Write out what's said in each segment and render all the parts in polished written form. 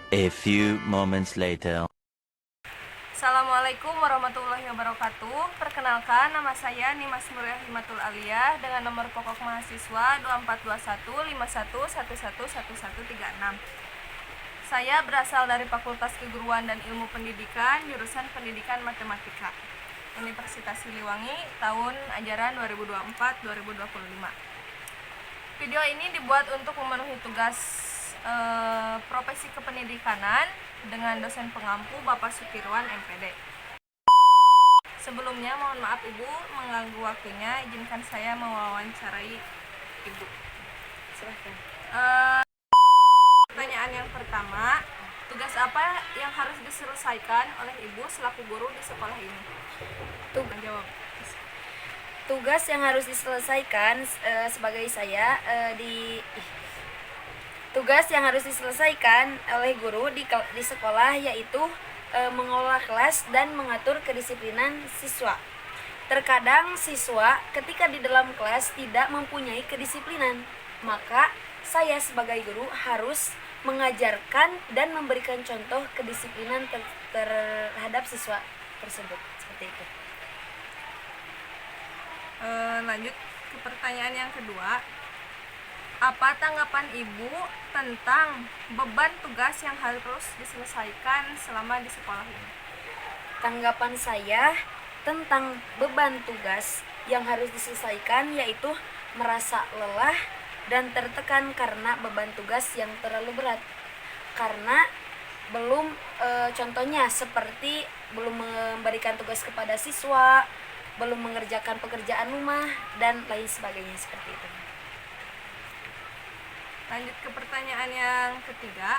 A few moments later. Assalamualaikum warahmatullahi wabarakatuh. Perkenalkan, nama saya Nimas Nuriyah Himatul Aliyah dengan nomor pokok mahasiswa 242151111136. Saya berasal dari Fakultas Keguruan dan Ilmu Pendidikan, jurusan Pendidikan Matematika, Universitas Siliwangi, tahun ajaran 2024-2025. Video ini dibuat untuk memenuhi tugas profesi kependidikanan dengan dosen pengampu Bapak Sukirwan MPD. Sebelumnya mohon maaf Ibu mengganggu waktunya, izinkan saya mewawancarai Ibu. Silahkan. Pertanyaan yang pertama, tugas apa yang harus diselesaikan oleh Ibu selaku guru di sekolah ini? Jawab. Tugas yang harus diselesaikan sebagai saya tugas yang harus diselesaikan oleh guru di sekolah yaitu mengelola kelas dan mengatur kedisiplinan siswa. Terkadang siswa ketika di dalam kelas tidak mempunyai kedisiplinan, maka saya sebagai guru harus mengajarkan dan memberikan contoh kedisiplinan terhadap siswa tersebut. Seperti itu. Lanjut ke pertanyaan yang kedua. Apa tanggapan Ibu tentang beban tugas yang harus diselesaikan selama di sekolah ini? Tanggapan saya tentang beban tugas yang harus diselesaikan yaitu merasa lelah dan tertekan karena beban tugas yang terlalu berat. Karena contohnya seperti belum memberikan tugas kepada siswa, belum mengerjakan pekerjaan rumah dan lain sebagainya seperti itu. Lanjut ke pertanyaan yang ketiga.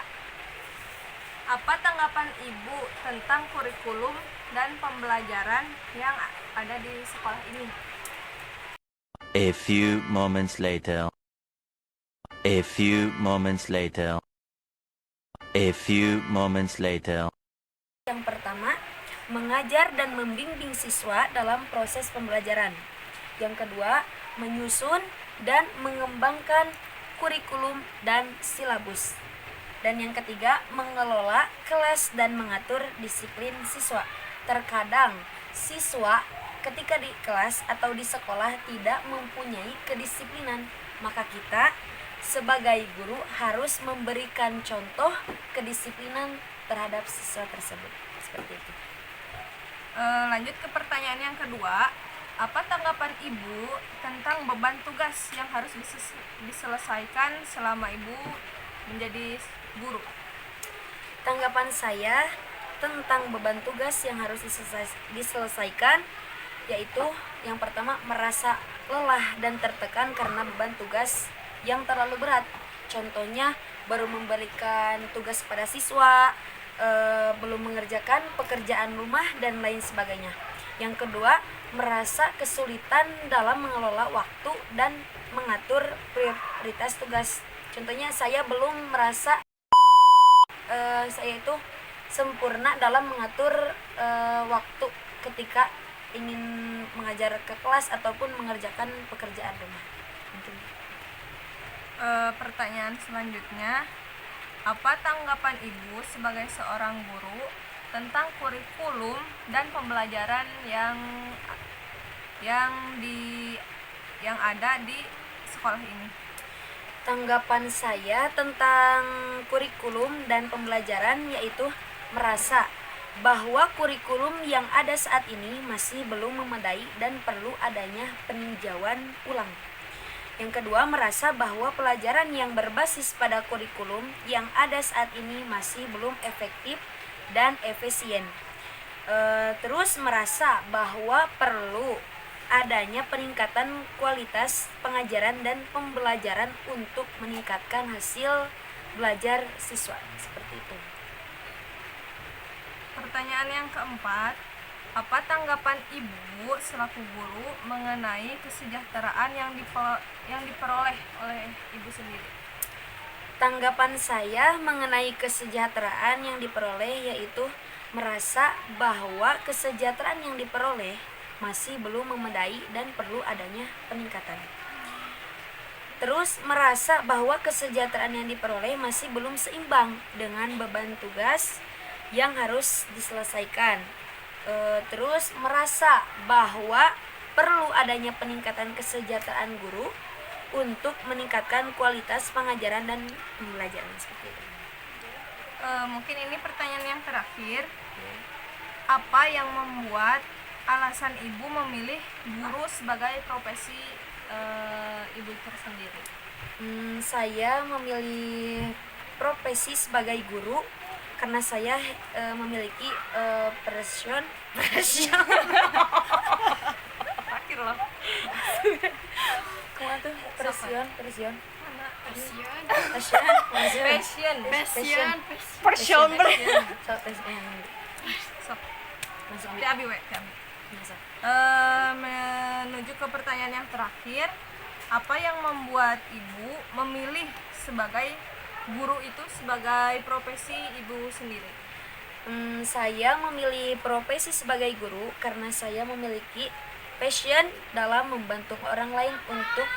Apa tanggapan Ibu tentang kurikulum dan pembelajaran yang ada di sekolah ini? A few moments later. A few moments later. A few moments later. Yang pertama, mengajar dan membimbing siswa dalam proses pembelajaran. Yang kedua, menyusun dan mengembangkan kurikulum dan silabus. Dan yang ketiga, mengelola kelas dan mengatur disiplin siswa. Terkadang siswa ketika di kelas atau di sekolah tidak mempunyai kedisiplinan, maka kita sebagai guru harus memberikan contoh kedisiplinan terhadap siswa tersebut. Seperti itu. Lanjut ke pertanyaan yang kedua. Apa tanggapan Ibu tentang beban tugas yang harus diselesaikan selama Ibu menjadi guru? Tanggapan saya tentang beban tugas yang harus diselesaikan yaitu yang pertama, merasa lelah dan tertekan karena beban tugas yang terlalu berat. Contohnya baru memberikan tugas pada siswa, belum mengerjakan pekerjaan rumah dan lain sebagainya. Yang kedua, merasa kesulitan dalam mengelola waktu dan mengatur prioritas tugas. Contohnya saya belum merasa saya itu sempurna dalam mengatur waktu ketika ingin mengajar ke kelas ataupun mengerjakan pekerjaan rumah. Mungkin. Pertanyaan selanjutnya, apa tanggapan Ibu sebagai seorang guru tentang kurikulum dan pembelajaran yang ada di sekolah ini? Tanggapan saya tentang kurikulum dan pembelajaran yaitu merasa bahwa kurikulum yang ada saat ini masih belum memadai dan perlu adanya peninjauan ulang. Yang kedua, merasa bahwa pelajaran yang berbasis pada kurikulum yang ada saat ini masih belum efektif dan efisien. Terus merasa bahwa perlu adanya peningkatan kualitas pengajaran dan pembelajaran untuk meningkatkan hasil belajar siswa. Seperti itu. Pertanyaan yang keempat, apa tanggapan Ibu selaku guru mengenai kesejahteraan yang diperoleh oleh Ibu sendiri? Tanggapan saya mengenai kesejahteraan yang diperoleh yaitu merasa bahwa kesejahteraan yang diperoleh masih belum memadai dan perlu adanya peningkatan. Terus merasa bahwa kesejahteraan yang diperoleh masih belum seimbang dengan beban tugas yang harus diselesaikan. Terus merasa bahwa perlu adanya peningkatan kesejahteraan guru untuk meningkatkan kualitas pengajaran dan pembelajaran seperti itu. Mungkin ini pertanyaan yang terakhir. Apa yang membuat alasan ibu memilih guru sebagai profesi ibu tersendiri? Saya memilih profesi sebagai guru karena saya memiliki passion Terakhir loh. Kumaha tuh? Passion Passion. Sok. Masuk Ti abi we, ti abi. Menuju ke pertanyaan yang terakhir, apa yang membuat ibu memilih sebagai guru itu sebagai profesi ibu sendiri? Saya memilih profesi sebagai guru karena saya memiliki passion dalam membantu orang lain untuk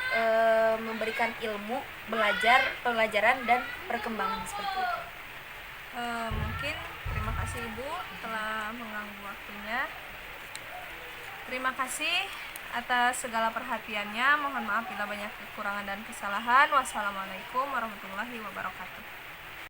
memberikan ilmu, pelajaran dan perkembangan seperti itu. Mungkin terima kasih ibu telah mengganggu waktunya. Terima kasih atas segala perhatiannya. Mohon maaf bila banyak kekurangan dan kesalahan. Wassalamualaikum warahmatullahi wabarakatuh.